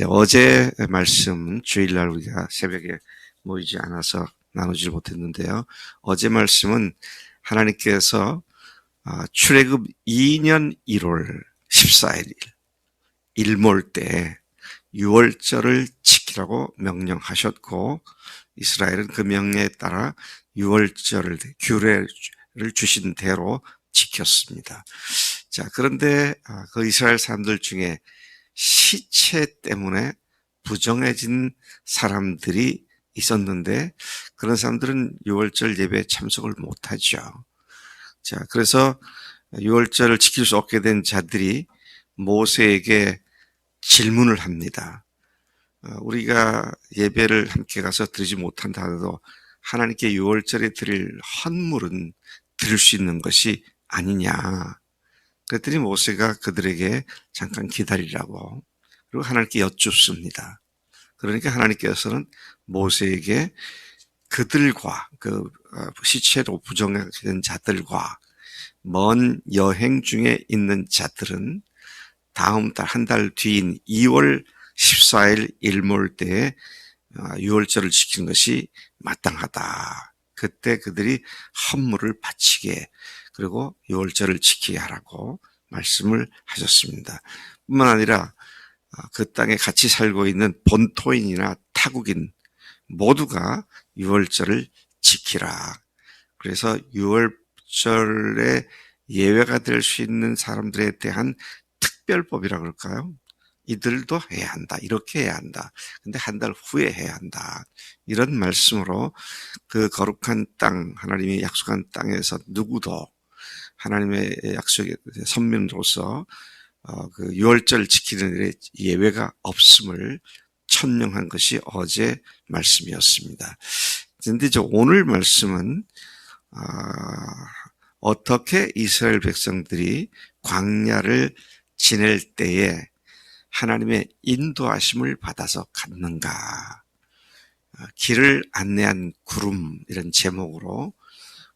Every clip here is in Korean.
어제 말씀 주일날 우리가 새벽에 모이지 않아서 나누지 못했는데요. 어제 말씀은 하나님께서 출애굽 2년 1월 14일 일몰 때 유월절을 지키라고 명령하셨고, 이스라엘은 그 명령에 따라 유월절을 규례를 주신 대로 지켰습니다. 자, 그런데 그 이스라엘 사람들 중에 시체 때문에 부정해진 사람들이 있었는데, 그런 사람들은 유월절 예배에 참석을 못하죠. 자, 그래서 유월절을 지킬 수 없게 된 자들이 모세에게 질문을 합니다. 우리가 예배를 함께 가서 드리지 못한다 하더라도 하나님께 유월절에 드릴 헌물은 드릴 수 있는 것이 아니냐. 그랬더니 모세가 그들에게 잠깐 기다리라고, 그리고 하나님께 여쭙습니다. 그러니까 하나님께서는 모세에게 그들과 시체로 부정된 자들과 먼 여행 중에 있는 자들은 다음 달 한 달 뒤인 2월 14일 일몰 때에 유월절을 지키는 것이 마땅하다. 그때 그들이 헌물을 바치게, 그리고 유월절을 지키게 하라고 말씀을 하셨습니다. 뿐만 아니라 그 땅에 같이 살고 있는 본토인이나 타국인 모두가 유월절을 지키라. 그래서 유월절에 예외가 될 수 있는 사람들에 대한 특별법이라 그럴까요? 이들도 해야 한다. 이렇게 해야 한다. 근데 한 달 후에 해야 한다. 이런 말씀으로 그 거룩한 땅, 하나님이 약속한 땅에서 누구도 하나님의 약속의 선민으로서 그 유월절 지키는 일에 예외가 없음을 천명한 것이 어제 말씀이었습니다. 그런데 오늘 말씀은 어떻게 이스라엘 백성들이 광야를 지낼 때에 하나님의 인도하심을 받아서 갔는가. 길을 안내한 구름, 이런 제목으로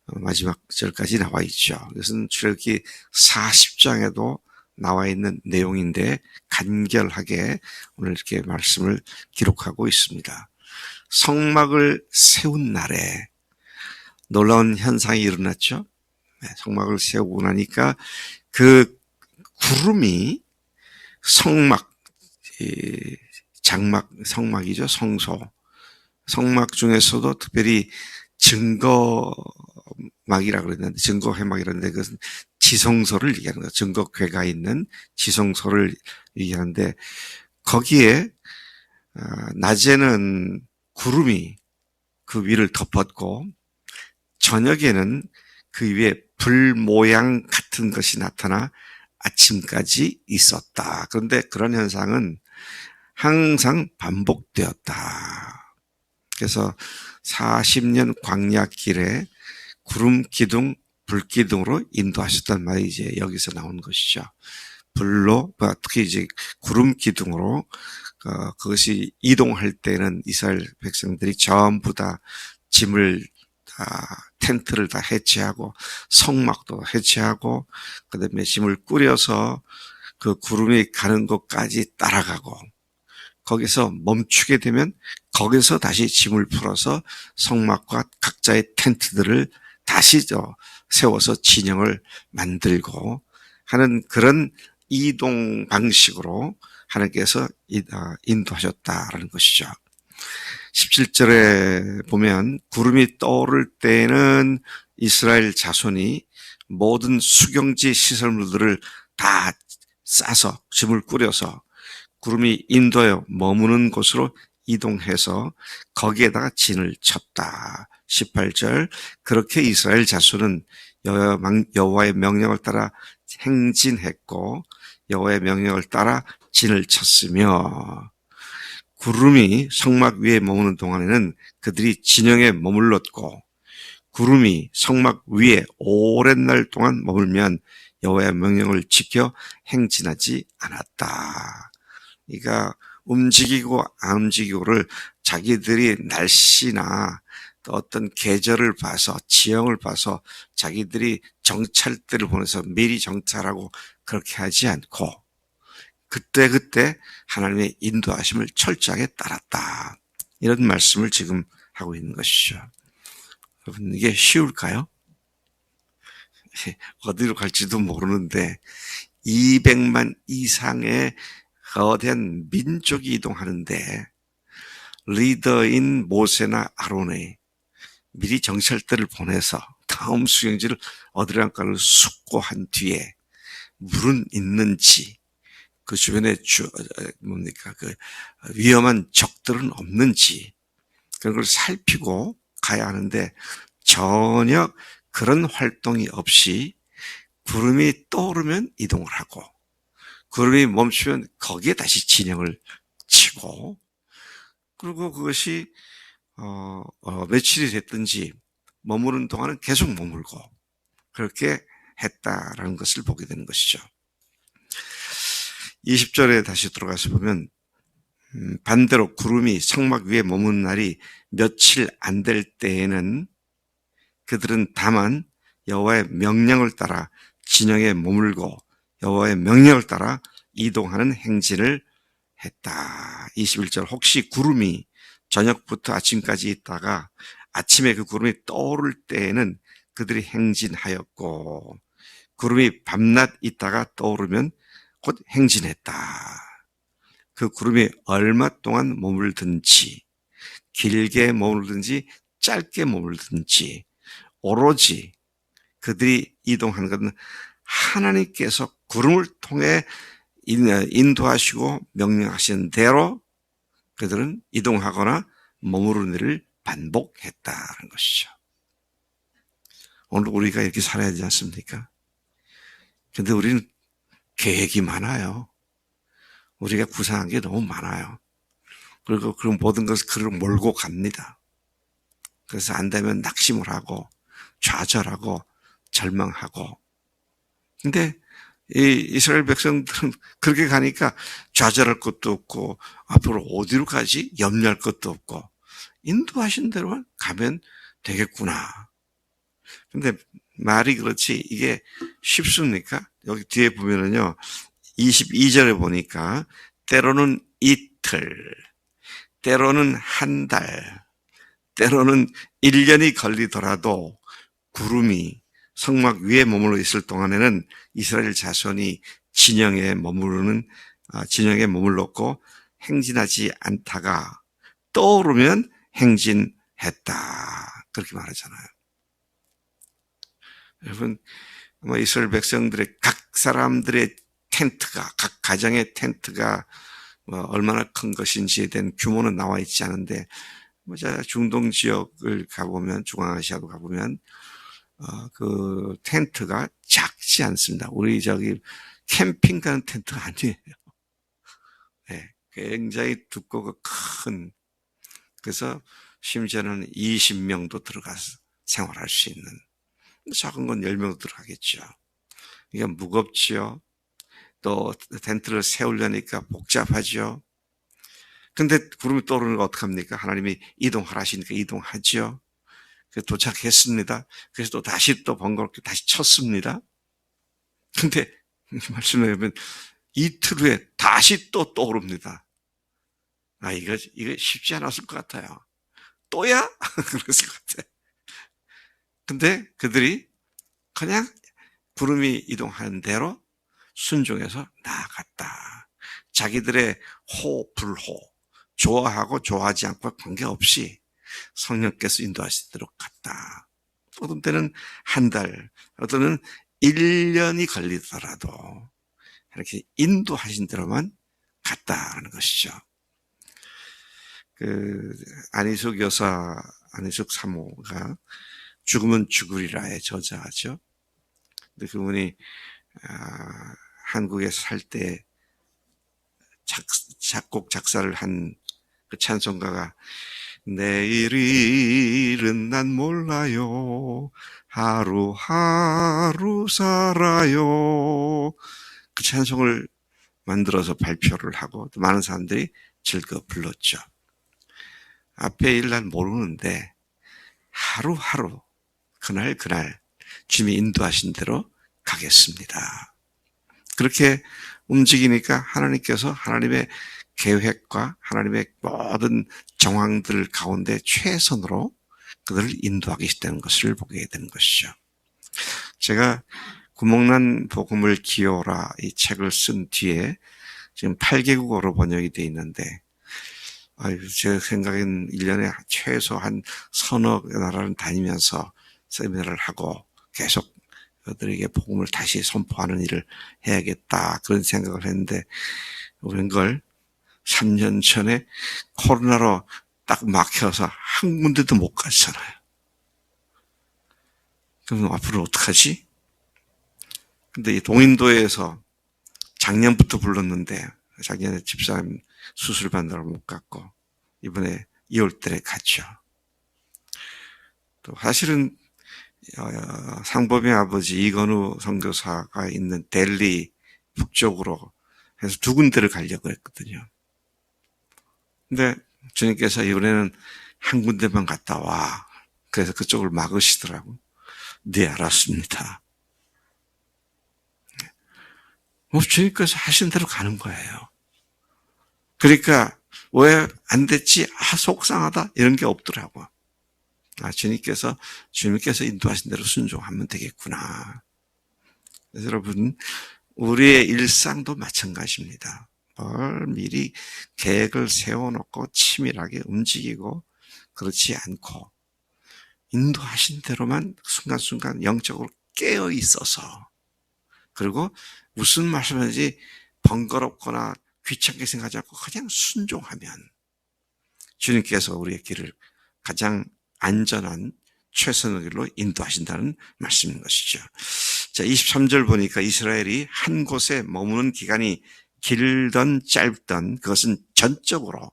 마지막 절까지 나와 있죠. 이것은 출애굽기 40장에도 나와 있는 내용인데 간결하게 오늘 이렇게 말씀을 기록하고 있습니다. 성막을 세운 날에 놀라운 현상이 일어났죠. 성막을 세우고 나니까 그 구름이 장막, 성막이죠. 성막 중에서도 특별히 증거막이라고 그랬는데, 증거회막이라고 했는데, 그것은 지성소를 얘기하는 거예요. 증거궤가 있는 지성소를 얘기하는데, 거기에 낮에는 구름이 그 위를 덮었고, 저녁에는 그 위에 불 모양 같은 것이 나타나 아침까지 있었다. 그런데 그런 현상은 항상 반복되었다. 그래서 40년 광야 길에 구름 기둥, 불 기둥으로 인도하셨단 말이 이제 여기서 나온 것이죠. 불로, 특히 이제 구름 기둥으로 그것이 이동할 때는 이스라엘 백성들이 전부 다 짐을 텐트를 다 해체하고 성막도 해체하고 그다음에 짐을 꾸려서 그 구름이 가는 곳까지 따라가고, 거기서 멈추게 되면 거기서 다시 짐을 풀어서 성막과 각자의 텐트들을 다시 세워서 진영을 만들고 하는 그런 이동 방식으로 하나님께서 인도하셨다라는 것이죠. 17절에 보면 구름이 떠오를 때는 이스라엘 자손이 모든 수경지 시설물들을 다 싸서 짐을 꾸려서 구름이 인도하여 머무는 곳으로 이동해서 거기에다가 진을 쳤다. 18절, 그렇게 이스라엘 자손은 여호와의 명령을 따라 행진했고 여호와의 명령을 따라 진을 쳤으며, 구름이 성막 위에 머무는 동안에는 그들이 진영에 머물렀고, 구름이 성막 위에 오랜 날 동안 머물면 여호와의 명령을 지켜 행진하지 않았다. 그러니까 움직이고 안 움직이고를 자기들이 날씨나 또 어떤 계절을 봐서, 지형을 봐서 자기들이 정찰대를 보내서 미리 정찰하고 그렇게 하지 않고, 그때그때 하나님의 인도하심을 철저하게 따랐다. 이런 말씀을 지금 하고 있는 것이죠. 여러분, 이게 쉬울까요? 어디로 갈지도 모르는데 200만 이상의 거대한 민족이 이동하는데 리더인 모세나 아론의 미리 정찰대를 보내서 다음 수행지를 어디랑가를 숙고한 뒤에 물은 있는지 그 주변에 그 위험한 적들은 없는지 그런 걸 살피고 가야 하는데 전혀 그런 활동이 없이 구름이 떠오르면 이동을 하고 구름이 멈추면 거기에 다시 진영을 치고 그리고 그것이 며칠이 됐든지 머무는 동안은 계속 머물고 그렇게 했다라는 것을 보게 되는 것이죠. 20절에 다시 들어가서 보면 반대로 구름이 성막 위에 머무는 날이 며칠 안 될 때에는 그들은 다만 여호와의 명령을 따라 진영에 머물고 여호와의 명령을 따라 이동하는 행진을 했다. 21절 혹시 구름이 저녁부터 아침까지 있다가 아침에 그 구름이 떠오를 때에는 그들이 행진하였고 구름이 밤낮 있다가 떠오르면 곧 행진했다. 그 구름이 얼마 동안 머물든지 길게 머물든지 짧게 머물든지 오로지 그들이 이동하는 것은 하나님께서 구름을 통해 인도하시고 명령하신 대로 그들은 이동하거나 머무르는 일을 반복했다는 것이죠. 오늘 우리가 이렇게 살아야 되지 않습니까? 근데 우리는 계획이 많아요. 우리가 구상한 게 너무 많아요. 그리고 그런 모든 것을 그를 몰고 갑니다. 그래서 안 되면 낙심을 하고 좌절하고 절망하고. 근데 이 이스라엘 백성들은 그렇게 가니까 좌절할 것도 없고 앞으로 어디로 가지 염려할 것도 없고 인도하신 대로 가면 되겠구나. 근데 말이 그렇지 이게 쉽습니까? 여기 뒤에 보면은요 22절에 보니까 때로는 이틀, 때로는 한 달, 때로는 1년이 걸리더라도 구름이 성막 위에 머물러 있을 동안에는 이스라엘 자손이 진영에 머물렀고 행진하지 않다가 떠오르면 행진했다. 그렇게 말하잖아요. 여러분, 이스라엘 백성들의 각 사람들의 텐트가, 각 가정의 텐트가 얼마나 큰 것인지에 대한 규모는 나와 있지 않은데, 중동 지역을 가보면, 중앙아시아도 가보면, 그 텐트가 작지 않습니다. 우리 캠핑 가는 텐트가 아니에요. 네, 굉장히 두껍고 큰, 그래서 심지어는 20명도 들어가서 생활할 수 있는, 작은 건 10명도 들어가겠죠. 이게 무겁지요. 또 텐트를 세우려니까 복잡하죠. 근데 구름이 떠오르는 거 어떡합니까? 하나님이 이동하라 하시니까 이동하죠. 도착했습니다. 그래서 또 다시 또 번거롭게 다시 쳤습니다. 근데 말씀을 보면 이틀 후에 다시 또 떠오릅니다. 이거 쉽지 않았을 것 같아요. 또야? 그랬을 것 같아요. 근데 그들이 그냥 구름이 이동하는 대로 순종해서 나아갔다. 자기들의 불호, 좋아하고 좋아하지 않고 관계없이 성령께서 인도하시도록 갔다. 어떤 때는 한 달, 어떤 때는 1년이 걸리더라도 이렇게 인도하신 대로만 갔다라는 것이죠. 안희숙 여사, 안희숙 사모가 죽으면 죽으리라의 저자죠. 근데 그분이 한국에서 살 때 작곡 작사를 한 그 찬송가가 내일 일은 난 몰라요 하루하루 살아요 그 찬송을 만들어서 발표를 하고 또 많은 사람들이 즐겨 불렀죠. 앞에 일 난 모르는데 하루하루 그날 주님이 인도하신 대로 가겠습니다. 그렇게 움직이니까 하나님께서 하나님의 계획과 하나님의 모든 정황들 가운데 최선으로 그들을 인도하기 시작하는 것을 보게 되는 것이죠. 제가 구멍난 복음을 기어라 이 책을 쓴 뒤에 지금 8개국어로 번역이 되어 있는데, 제 생각엔 1년에 최소 한 서너 나라를 다니면서 세미나를 하고 계속 그들에게 복음을 다시 선포하는 일을 해야겠다, 그런 생각을 했는데, 웬걸 3년 전에 코로나로 딱 막혀서 한 군데도 못 갔잖아요. 그럼 앞으로 어떡하지? 근데 이 동인도에서 작년부터 불렀는데 작년에 집사님 수술 받느라 못 갔고 이번에 2월달에 갔죠. 또 사실은 상범의 아버지 이건우 선교사가 있는 델리 북쪽으로 해서 2군데를 가려고 했거든요. 근데 주님께서 이번에는 한 군데만 갔다 와. 그래서 그쪽을 막으시더라고. 네, 알았습니다. 주님께서 하신 대로 가는 거예요. 그러니까 왜 안 됐지? 속상하다, 이런 게 없더라고. 주님께서 인도하신 대로 순종하면 되겠구나. 그래서 여러분, 우리의 일상도 마찬가지입니다. 뭘 미리 계획을 세워놓고 치밀하게 움직이고 그렇지 않고 인도하신 대로만 순간순간 영적으로 깨어 있어서, 그리고 무슨 말씀인지 번거롭거나 귀찮게 생각하지 않고 그냥 순종하면 주님께서 우리의 길을 가장 안전한 최선의 길로 인도하신다는 말씀인 것이죠. 자, 23절 보니까 이스라엘이 한 곳에 머무는 기간이 길든 짧든 그것은 전적으로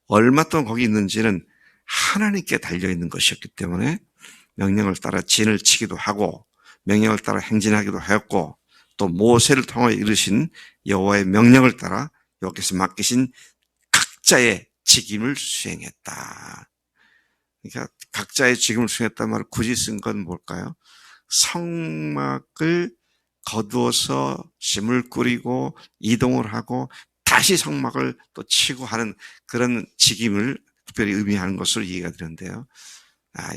얼마 동안 거기 있는지는 하나님께 달려있는 것이었기 때문에 명령을 따라 진을 치기도 하고 명령을 따라 행진하기도 하였고 또 모세를 통해 이르신 여호와의 명령을 따라 여기서 맡기신 각자의 직임을 수행했다. 그러니까 각자의 직임을 수행했다는 말을 굳이 쓴 건 뭘까요? 성막을 거두어서 심을 꾸리고 이동을 하고 다시 성막을 또 치고 하는 그런 직임을 특별히 의미하는 것으로 이해가 되는데요.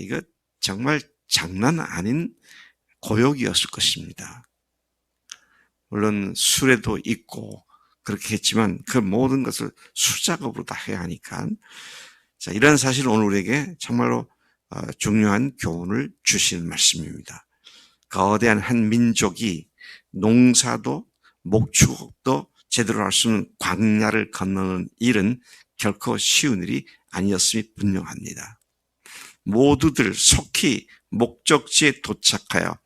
이거 정말 장난 아닌 고역이었을 것입니다. 물론 수레도 있고 그렇게 했지만 그 모든 것을 수작업으로 다 해야 하니까, 자, 이런 사실은 오늘 우리에게 정말로 중요한 교훈을 주시는 말씀입니다. 거대한 한 민족이 농사도 목축도 제대로 할 수 없는 광야를 건너는 일은 결코 쉬운 일이 아니었음이 분명합니다. 모두들 속히 목적지에 도착하여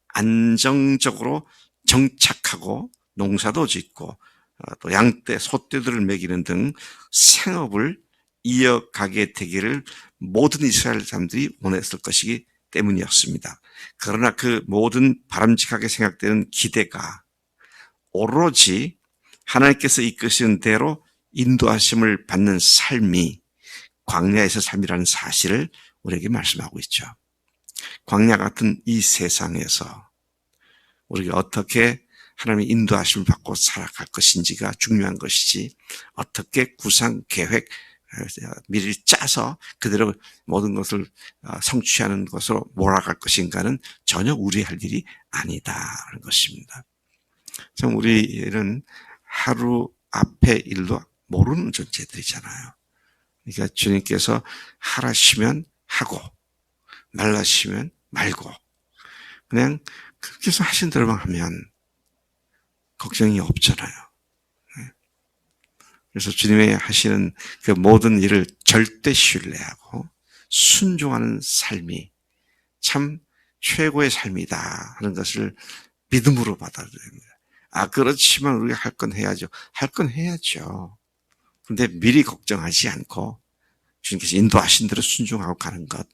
안정적으로 정착하고 농사도 짓고 또 양떼, 소떼들을 먹이는 등 생업을 이어가게 되기를 모든 이스라엘 사람들이 원했을 것이기 때문이었습니다. 그러나 그 모든 바람직하게 생각되는 기대가 오로지 하나님께서 이끄시는 대로 인도하심을 받는 삶이 광야에서 삶이라는 사실을 우리에게 말씀하고 있죠. 광야 같은 이 세상에서 우리가 어떻게 하나님의 인도하심을 받고 살아갈 것인지가 중요한 것이지, 어떻게 구상, 계획, 미리 짜서 그대로 모든 것을 성취하는 것으로 몰아갈 것인가는 전혀 우리 할 일이 아니다라는 것입니다. 참 우리는 하루 앞의 일도 모르는 존재들이잖아요. 그러니까 주님께서 하라시면 하고 말라시면 말고 그냥 그렇게 해서 하신 대로만 하면 걱정이 없잖아요. 그래서 주님의 하시는 그 모든 일을 절대 신뢰하고 순종하는 삶이 참 최고의 삶이다 하는 것을 믿음으로 받아들여야 됩니다. 그렇지만 우리가 할 건 해야죠. 할 건 해야죠. 그런데 미리 걱정하지 않고 주님께서 인도하신 대로 순종하고 가는 것,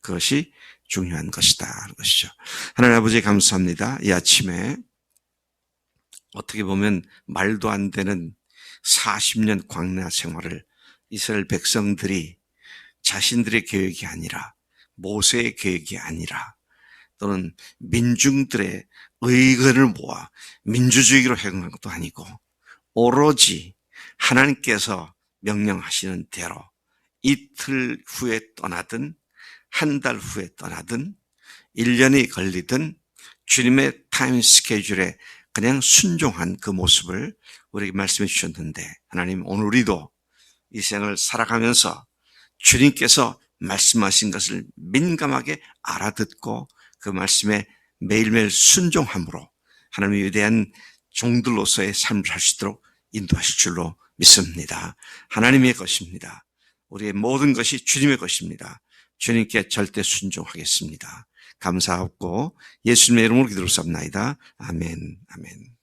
그것이 중요한 것이다 하는 것이죠. 하나님 아버지 감사합니다. 이 아침에 어떻게 보면 말도 안 되는 40년 광야 생활을 이스라엘 백성들이 자신들의 계획이 아니라 모세의 계획이 아니라 또는 민중들의 의견을 모아 민주주의로 행동한 것도 아니고 오로지 하나님께서 명령하시는 대로 이틀 후에 떠나든 한 달 후에 떠나든 1년이 걸리든 주님의 타임 스케줄에 그냥 순종한 그 모습을 우리에게 말씀해 주셨는데, 하나님 오늘 우리도 이 생을 살아가면서 주님께서 말씀하신 것을 민감하게 알아듣고 그 말씀에 매일매일 순종함으로 하나님의 위대한 종들로서의 삶을 살 수 있도록 인도하실 줄로 믿습니다. 하나님의 것입니다. 우리의 모든 것이 주님의 것입니다. 주님께 절대 순종하겠습니다. 감사하고 예수님의 이름으로 기도를 쌉나이다. 아멘, 아멘.